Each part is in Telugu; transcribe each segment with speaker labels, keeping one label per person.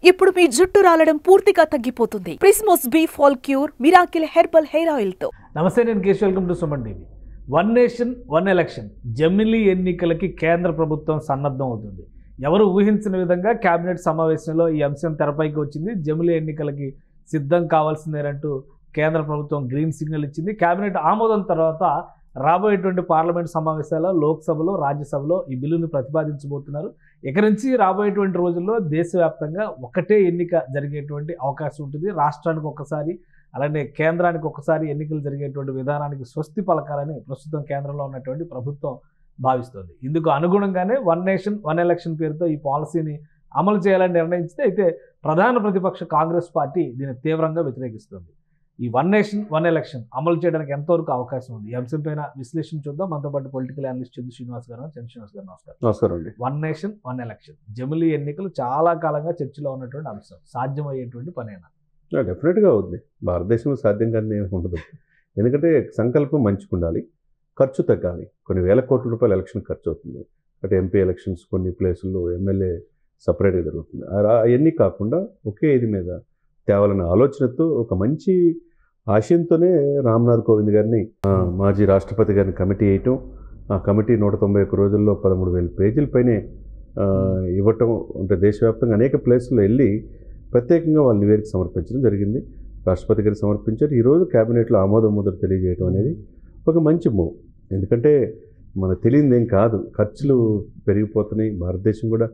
Speaker 1: ఇప్పుడు మీ జుట్టు రాలడం పూర్తిగా తగ్గిపోతుంది. ప్రిస్మోస్ B fall cure miracle herbal hair oil తో.
Speaker 2: నమస్తే, నేను Kesh. Welcome to Suman TV. One nation one election జమిలీ ఎన్నికలకి కేంద్ర ప్రభుత్వం సన్నద్ధం అవుతుంది. ఎవరు ఊహించిన విధంగా కేబినెట్ సమావేశంలో ఈ అంశం తెరపైకి వచ్చింది. జమిలీ ఎన్నికలకి సిద్ధం కావాల్సిందేనంటూ కేంద్ర ప్రభుత్వం గ్రీన్ సిగ్నల్ ఇచ్చింది. కేబినెట్ ఆమోదం తర్వాత రాబోయేటువంటి పార్లమెంట్ సమావేశాల్లో, లోక్సభలో, రాజ్యసభలో ఈ బిల్లును ప్రతిపాదించబోతున్నారు. ఇక నుంచి రాబోయేటువంటి రోజుల్లో దేశవ్యాప్తంగా ఒకటే ఎన్నిక జరిగేటువంటి అవకాశం ఉంటుంది. రాష్ట్రానికి ఒకసారి, అలానే కేంద్రానికి ఒకసారి ఎన్నికలు జరిగేటువంటి విధానానికి స్వస్తి పలకాలని ప్రస్తుతం కేంద్రంలో ఉన్నటువంటి ప్రభుత్వం భావిస్తోంది. ఇందుకు అనుగుణంగానే వన్ నేషన్ వన్ ఎలక్షన్ పేరుతో ఈ పాలసీని అమలు చేయాలని నిర్ణయించితే, అయితే ప్రధాన ప్రతిపక్ష కాంగ్రెస్ పార్టీ దీన్ని తీవ్రంగా వ్యతిరేకిస్తుంది. ఈ వన్ నేషన్ వన్ ఎలక్షన్ అమలు చేయడానికి ఎంతవరకు అవకాశం ఉంది? ఈ అంశంపైన విశ్లేషణ చూద్దాం. మనతో పాటు పొలిటికల్ అనలిస్ట్ చంద్ర శ్రీనివాస్ గారు. నమస్కారం.
Speaker 3: నమస్కారం అండి.
Speaker 2: వన్ నేషన్ వన్ ఎలక్షన్ జమిలీ ఎన్నికలు చాలా కాలంగా చర్చలో ఉన్నటువంటి అంశం. సాధ్యమయ్యేటువంటి పనేనా?
Speaker 3: డెఫినెట్గా అవుద్ది. భారతదేశంలో సాధ్యం కానీ ఉండదు. ఎందుకంటే సంకల్పం మంచిగా ఉండాలి, ఖర్చు తగ్గాలి. కొన్ని వేల కోట్ల రూపాయలు ఎలక్షన్ ఖర్చు అవుతుంది. అంటే ఎంపీ ఎలక్షన్స్ కొన్ని ప్లేసుల్లో, ఎమ్మెల్యే సపరేట్గా జరుగుతుంది. అవన్నీ కాకుండా ఒకే ఇది మీద తేవాలన్న ఆలోచనతో, ఒక మంచి ఆశయంతోనే రామ్నాథ్ కోవింద్ గారిని, మాజీ రాష్ట్రపతి గారిని కమిటీ వేయటం. ఆ కమిటీ 191 రోజుల్లో 13,000 పేజీల పైనే ఇవ్వటం. అంటే దేశవ్యాప్తంగా అనేక ప్లేసుల్లో వెళ్ళి ప్రత్యేకంగా వాళ్ళు నివేదిక సమర్పించడం జరిగింది. రాష్ట్రపతి గారికి సమర్పించారు. ఈరోజు క్యాబినెట్లో ఆమోద ముద్ర తెలియజేయడం అనేది ఒక మంచి మూవ్. ఎందుకంటే మనకు తెలియదు ఏం కాదు, ఖర్చులు పెరిగిపోతున్నాయి. భారతదేశం కూడా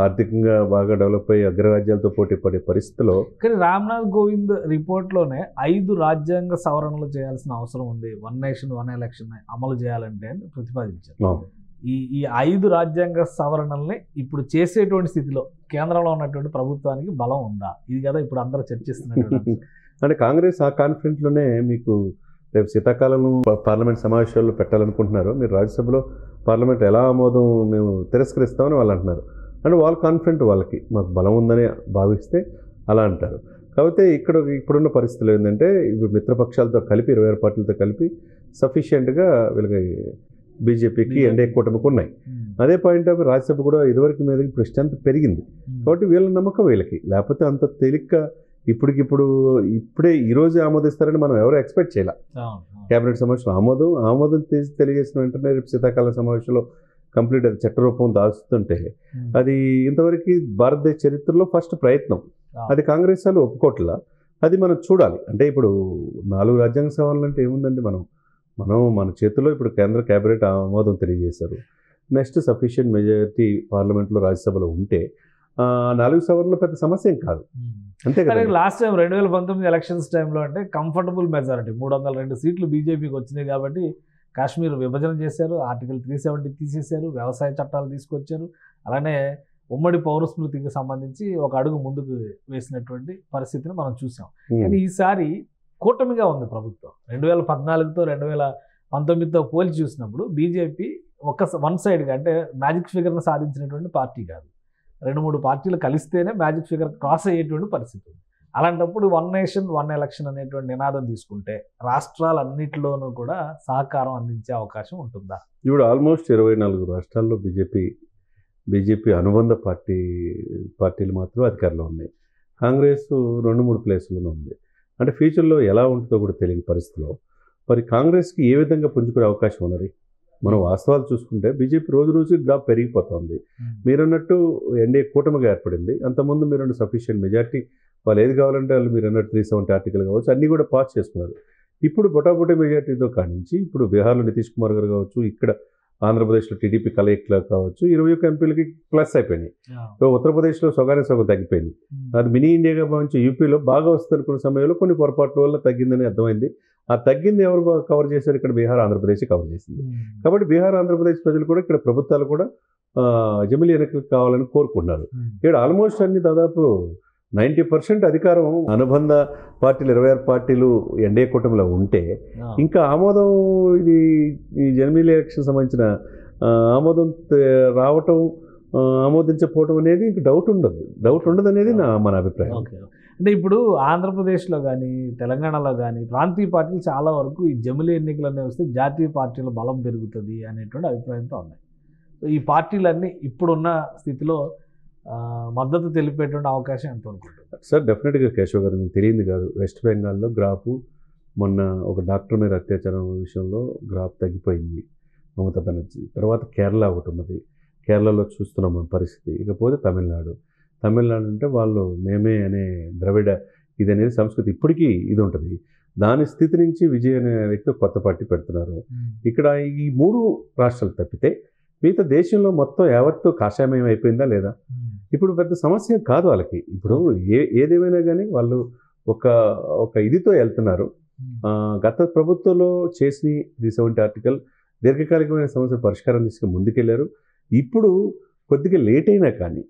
Speaker 3: ఆర్థికంగా బాగా డెవలప్ అయ్యి అగ్రరాజ్యాలతో పోటీ పడే పరిస్థితిలో,
Speaker 2: కానీ రామ్నాథ్ కోవింద్ రిపోర్ట్లోనే 5 రాజ్యాంగ సవరణలు చేయాల్సిన అవసరం ఉంది వన్ నేషన్ వన్ ఎలక్షన్ అమలు చేయాలంటే అని ప్రతిపాదించారు. ఈ 5 రాజ్యాంగ సవరణల్ని ఇప్పుడు చేసేటువంటి స్థితిలో కేంద్రంలో ఉన్నటువంటి ప్రభుత్వానికి బలం ఉందా? ఇది కదా ఇప్పుడు అందరూ చర్చిస్తున్నటువంటి
Speaker 3: అంటే కాంగ్రెస్ ఆ కాన్ఫిడెంట్లోనే మీకు రేపు శీతాకాలంలో పార్లమెంట్ సమావేశాల్లో పెట్టాలనుకుంటున్నారు. మీరు రాజ్యసభలో పార్లమెంట్ ఎలా ఆమోదం మేము తిరస్కరిస్తామని వాళ్ళు అంటున్నారు. అంటే వాళ్ళ కాన్ఫిడెంట్, వాళ్ళకి మాకు బలం ఉందని భావిస్తే అలా అంటారు. కాకపోతే ఇప్పుడున్న పరిస్థితులు ఏంటంటే, ఇప్పుడు మిత్రపక్షాలతో కలిపి 26 పార్టీలతో కలిపి సఫిషియెంట్గా వీళ్ళకి బీజేపీకి ఎన్డీఏ కూటమికి ఉన్నాయి. అదే పాయింట్ ఆఫ్ రాజ్యసభ కూడా ఇదివరకు మీద ఇప్పుడు స్ట్రెంత్ పెరిగింది. కాబట్టి వీళ్ళ నమ్మకం వీళ్ళకి. లేకపోతే అంత తేలిగ్గా ఇప్పుడే ఈరోజు ఆమోదిస్తారని మనం ఎవరు ఎక్స్పెక్ట్ చేయాలి. కేబినెట్ సమావేశంలో ఆమోదం తెలియజేసిన వెంటనే రేపు శీతాకాల సమావేశంలో కంప్లీట్ అది చట్టరూపం దాల్చుతుంటే, అది ఇంతవరకు భారతదేశ చరిత్రలో ఫస్ట్ ప్రయత్నం. అది కాంగ్రెస్ వాళ్ళు ఒప్పుకోట్లా. అది మనం చూడాలి. అంటే ఇప్పుడు 4 రాజ్యాంగ సవరణలు అంటే ఏముందండి, మన చేతిలో ఇప్పుడు కేంద్ర కేబినెట్ ఆమోదం తెలియజేశారు. నెక్స్ట్ సఫిషియెంట్ మెజారిటీ పార్లమెంట్లో, రాజ్యసభలో ఉంటే 4 సవరణలు పెద్ద సమస్య ఏం కాదు. అంతే కదా.
Speaker 2: లాస్ట్ టైం 2019 ఎలక్షన్స్ టైంలో అంటే కంఫర్టబుల్ మెజారిటీ 302 సీట్లు బీజేపీకి వచ్చినాయి. కాబట్టి కాశ్మీర్ విభజన చేశారు, ఆర్టికల్ 370 తీసేశారు, వ్యవసాయ చట్టాలు తీసుకొచ్చారు. అలానే ఉమ్మడి పౌరస్మృతికి సంబంధించి ఒక అడుగు ముందుకు వేసినటువంటి పరిస్థితిని మనం చూసాం. కానీ ఈసారి కూటమిగా ఉంది ప్రభుత్వం. 2014తో 2019తో పోల్చి చూసినప్పుడు బీజేపీ వన్ సైడ్గా, అంటే మ్యాజిక్ ఫిగర్ను సాధించినటువంటి పార్టీ కాదు. 2-3 పార్టీలు కలిస్తేనే మ్యాజిక్ ఫిగర్ క్రాస్ అయ్యేటువంటి పరిస్థితి ఉంది. అలాంటప్పుడు వన్ నేషన్ వన్ ఎలక్షన్ అనేటువంటి నినాదం తీసుకుంటే రాష్ట్రాలన్నింటిలోనూ కూడా సహకారం అందించే అవకాశం ఉంటుందా?
Speaker 3: ఇప్పుడు ఆల్మోస్ట్ 24 రాష్ట్రాల్లో బీజేపీ అనుబంధ పార్టీలు మాత్రం అధికారంలో ఉన్నాయి. కాంగ్రెస్ 2-3 ప్లేసుల్లోనే ఉంది. అంటే ఫ్యూచర్లో ఎలా ఉంటుందో కూడా తెలియని పరిస్థితిలో మరి కాంగ్రెస్కి ఏ విధంగా పుంజుకునే అవకాశం ఉన్నది? మనం వాస్తవాలు చూసుకుంటే బీజేపీ రోజుకి గ్రాఫ్ పెరిగిపోతుంది. మీరన్నట్టు ఎన్డీఏ కూటమిగా ఏర్పడింది. అంతకుముందు మీరు సఫిషియెంట్ మెజార్టీ, వాళ్ళు ఏది కావాలంటే వాళ్ళు మీరు అన్నట్టు 370 ఆర్టికల్ కావచ్చు, అన్నీ కూడా పాస్ చేసుకున్నారు. ఇప్పుడు బొటాబొటీ మెజార్టీతో కానించి ఇప్పుడు బీహార్లో నితీష్ కుమార్ గారు కావచ్చు, ఇక్కడ ఆంధ్రప్రదేశ్లో టీడీపీ కలయికలో కావచ్చు 21 ఎంపీలకి ప్లస్ అయిపోయినాయి. ఉత్తరప్రదేశ్లో సగం తగ్గిపోయింది. అది మినీ ఇండియాగా భావించి యూపీలో బాగా వస్తుంది అనుకున్న సమయంలో కొన్ని పొరపాట్ల వల్ల తగ్గిందని అర్థమైంది. ఆ తగ్గింది ఎవరు కవర్ చేశారు? ఇక్కడ బీహార్, ఆంధ్రప్రదేశ్ కవర్ చేసింది. కాబట్టి బీహార్, ఆంధ్రప్రదేశ్ ప్రజలు కూడా, ఇక్కడ ప్రభుత్వాలు కూడా జమిలీ ఎన్నికలు కావాలని కోరుకుంటున్నారు. ఇక్కడ ఆల్మోస్ట్ అన్ని దాదాపు 90% అధికారం అనుబంధ పార్టీలు 26 పార్టీలు ఎన్డీఏ కూటమిలో ఉంటే, ఇంకా ఆమోదం ఈ జమిలీ ఎలక్షన్ సంబంధించిన ఆమోదం రావటం, ఆమోదించకపోవడం అనేది ఇంక డౌట్ ఉండదు అనేది మన అభిప్రాయం.
Speaker 2: అంటే ఇప్పుడు ఆంధ్రప్రదేశ్లో కానీ, తెలంగాణలో కానీ ప్రాంతీయ పార్టీలు చాలా వరకు ఈ జమిలీ ఎన్నికలు అనేవి వస్తే జాతీయ పార్టీల బలం పెరుగుతుంది అనేటువంటి అభిప్రాయంతో ఉన్నాయి. ఈ పార్టీలన్నీ ఇప్పుడున్న స్థితిలో మద్దతు తెలిపేటువంటి అవకాశం ఎంత అనుకుంటుంది?
Speaker 3: సార్ డెఫినెట్గా కేశవ్ గారు మీకు తెలియంది కాదు, వెస్ట్ బెంగాల్లో గ్రాఫ్ మొన్న ఒక డాక్టర్ మీద అత్యాచారం విషయంలో గ్రాఫ్ తగ్గిపోయింది మమతా బెనర్జీ. తర్వాత కేరళ ఒకటి ఉన్నది, కేరళలో చూస్తున్నాం మన పరిస్థితి. ఇకపోతే తమిళనాడు అంటే వాళ్ళు మేమే అనే ద్రవిడ ఇది అనేది సంస్కృతి ఇప్పటికీ ఇది ఉంటుంది. దాని స్థితి నుంచి విజయ్ అనే వ్యక్తి కొత్త పార్టీ పెడుతున్నారు. ఇక్కడ ఈ 3 రాష్ట్రాలు తప్పితే మిగతా దేశంలో మొత్తం యావత్తు కాషాయమయం అయిపోయిందా లేదా? ఇప్పుడు పెద్ద సమస్య కాదు వాళ్ళకి. ఇప్పుడు ఏదేమైనా కానీ వాళ్ళు ఒక ఇదితో వెళ్తున్నారు. గత ప్రభుత్వంలో చేసిన 370 ఆర్టికల్ దీర్ఘకాలికమైన సమస్య పరిష్కారం తీసుకుని ముందుకెళ్లారు. ఇప్పుడు కొద్దిగా లేట్ అయినా కానీ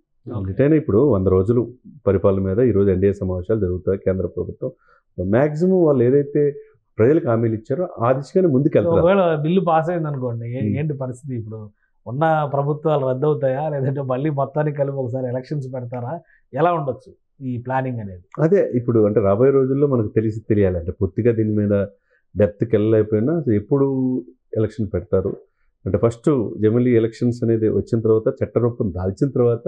Speaker 3: ఇప్పుడు 100 రోజులు పరిపాలన మీద ఈరోజు ఎన్డీఏ సమావేశాలు జరుగుతాయి. కేంద్ర ప్రభుత్వం మ్యాక్సిమం వాళ్ళు ఏదైతే ప్రజలకు హామీలు ఇచ్చారో ఆ దిశగానే ముందుకెళ్తారు.
Speaker 2: ఒకవేళ బిల్లు పాస్ అయింది అనుకోండి, ఏంటి పరిస్థితి? ఇప్పుడు ఉన్న ప్రభుత్వాలు రద్దు అవుతాయా, లేదంటే మళ్ళీ మొత్తానికి కలిపి ఒకసారి ఎలక్షన్స్ పెడతారా? ఎలా ఉండొచ్చు ఈ ప్లానింగ్ అనేది?
Speaker 3: అదే ఇప్పుడు అంటే రాబోయే రోజుల్లో మనకు తెలియాలి. అంటే పూర్తిగా దీని మీద డెప్త్కి వెళ్ళలేకపోయినా ఎప్పుడు ఎలక్షన్ పెడతారు అంటే ఫస్ట్ జమిలీ ఎలక్షన్స్ అనేది వచ్చిన తర్వాత చట్టరూపం దాల్చిన తర్వాత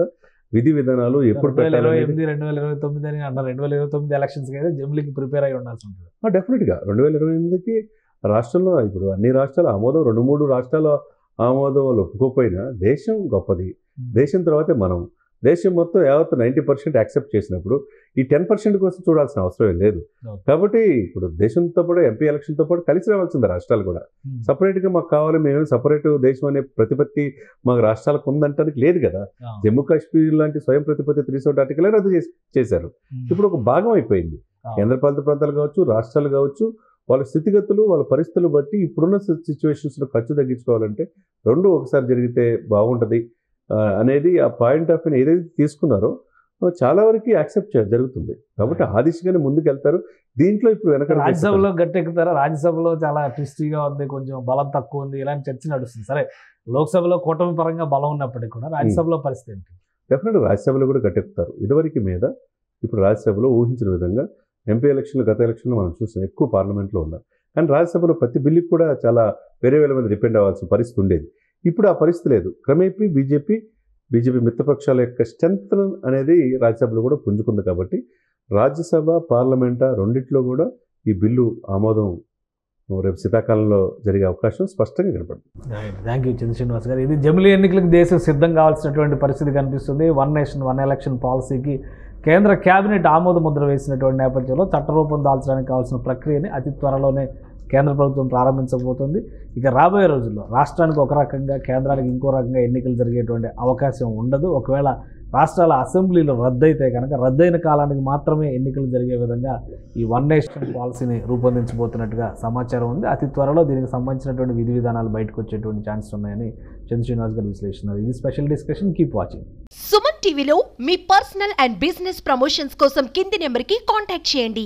Speaker 3: విధి విధానాలు ఎప్పుడు పెట్టాలి.
Speaker 2: 2029 అని అన్నారు. 2029 ఎలక్షన్స్కి అయితే జమిలీకి ప్రిపేర్ అయి ఉండాల్సి ఉంటుంది.
Speaker 3: డెఫినెట్గా 2028కి రాష్ట్రంలో ఇప్పుడు అన్ని రాష్ట్రాల ఆమోదం, 2-3 రాష్ట్రాల ఆమోదం వాళ్ళు ఒప్పుకోకపోయినా దేశం గొప్పది. దేశం తర్వాతే మనం. దేశం మొత్తం యావత్ 90% యాక్సెప్ట్ చేసినప్పుడు ఈ 10% కోసం చూడాల్సిన అవసరం లేదు. కాబట్టి ఇప్పుడు దేశంతో పాటు ఎంపీ ఎలక్షన్తో పాటు కలిసి రావాల్సింది రాష్ట్రాలు కూడా. సపరేట్గా మాకు కావాలి, మేమే సపరేట్ దేశం అనే ప్రతిపత్తి మాకు రాష్ట్రాలకు ఉందంటానికి లేదు కదా. జమ్మూ కాశ్మీర్ లాంటి స్వయం ప్రతిపత్తి 370 ఆర్టికల్ రద్దు చేశారు. ఇప్పుడు ఒక భాగం అయిపోయింది. కేంద్రపాలిత ప్రాంతాలు కావచ్చు, రాష్ట్రాలు కావచ్చు, వాళ్ళ స్థితిగతులు వాళ్ళ పరిస్థితులు బట్టి ఇప్పుడున్న సిచ్యువేషన్స్లో ఖర్చు తగ్గించుకోవాలంటే 2 ఒకసారి జరిగితే బాగుంటుంది అనేది ఆ పాయింట్ ఆఫ్ వ్యూ ఏదైతే తీసుకున్నారో చాలా వరకు యాక్సెప్ట్ జరుగుతుంది. కాబట్టి ఆ దిశగానే ముందుకు వెళ్తారు. దీంట్లో ఇప్పుడు వెనక
Speaker 2: రాజ్యసభలో గట్టెక్కుతారా? రాజ్యసభలో చాలా ట్విస్టీగా ఉంది, కొంచెం బలం తక్కువ ఉంది, ఇలాంటి చర్చ నడుస్తుంది. సరే, లోక్సభలో కూటమి పరంగా బలం ఉన్నప్పటికీ కూడా రాజ్యసభలో పరిస్థితి ఏంటి?
Speaker 3: డెఫినెట్గా రాజ్యసభలో కూడా గట్టెక్కుతారు. ఇదివరకు మీద ఇప్పుడు రాజ్యసభలో ఊహించిన విధంగా ఎంపీ ఎలక్షన్లు గత ఎలక్షన్లు మనం చూసాం, ఎక్కువ పార్లమెంట్లో ఉన్నారు. కానీ రాజ్యసభలో ప్రతి బిల్లుకి కూడా చాలా వేరే మంది డిపెండ్ అవ్వాల్సిన పరిస్థితి ఉండేది. ఇప్పుడు ఆ పరిస్థితి లేదు. క్రమేపీ బీజేపీ మిత్రపక్షాల యొక్క స్ట్రెంత్ అనేది రాజ్యసభలో కూడా పుంజుకుంది. కాబట్టి రాజ్యసభ పార్లమెంట్ రెండిట్లో కూడా ఈ బిల్లు ఆమోదం రేపు శీతాకాలంలో జరిగే అవకాశం స్పష్టంగా కనపడుతుంది.
Speaker 2: థ్యాంక్ యూ చంద్ర శ్రీనివాస్ గారు. ఇది జమిలీ ఎన్నికలకు దేశం సిద్ధం కావాల్సినటువంటి పరిస్థితి కనిపిస్తుంది. 1 నేషన్ 1 ఎలక్షన్ పాలసీకి కేంద్ర కేబినెట్ ఆమోద ముద్ర వేసినటువంటి నేపథ్యంలో చట్టరూపం దాల్చడానికి కావాల్సిన ప్రక్రియని అతి త్వరలోనే కేంద్ర ప్రభుత్వం ప్రారంభించబోతుంది. ఇక రాబోయే రోజుల్లో రాష్ట్రానికి ఒక రకంగా, కేంద్రానికి ఇంకో రకంగా ఎన్నికలు జరిగేటువంటి అవకాశం ఉండదు. ఒకవేళ రాష్ట్రాల అసెంబ్లీలో రద్దయితే కనుక రద్దయిన కాలానికి మాత్రమే ఎన్నికలు జరిగే విధంగా ఈ 1 నేషన్ పాలసీని రూపొందించబోతున్నట్టుగా సమాచారం ఉంది. అతి త్వరలో దీనికి సంబంధించినటువంటి విధి విధానాలు బయటకు వచ్చేటువంటి ఛాన్సెస్ ఉన్నాయని చంద్ర శ్రీనివాస్ గారు విశ్లేషిస్తున్నారు. ఇది special discussion. Keep watching.
Speaker 4: Suman టీవీలో మీ పర్సనల్ అండ్ బిజినెస్ ప్రమోషన్స్ కోసం కింది నెంబర్కి కాంటాక్ట్ చేయండి.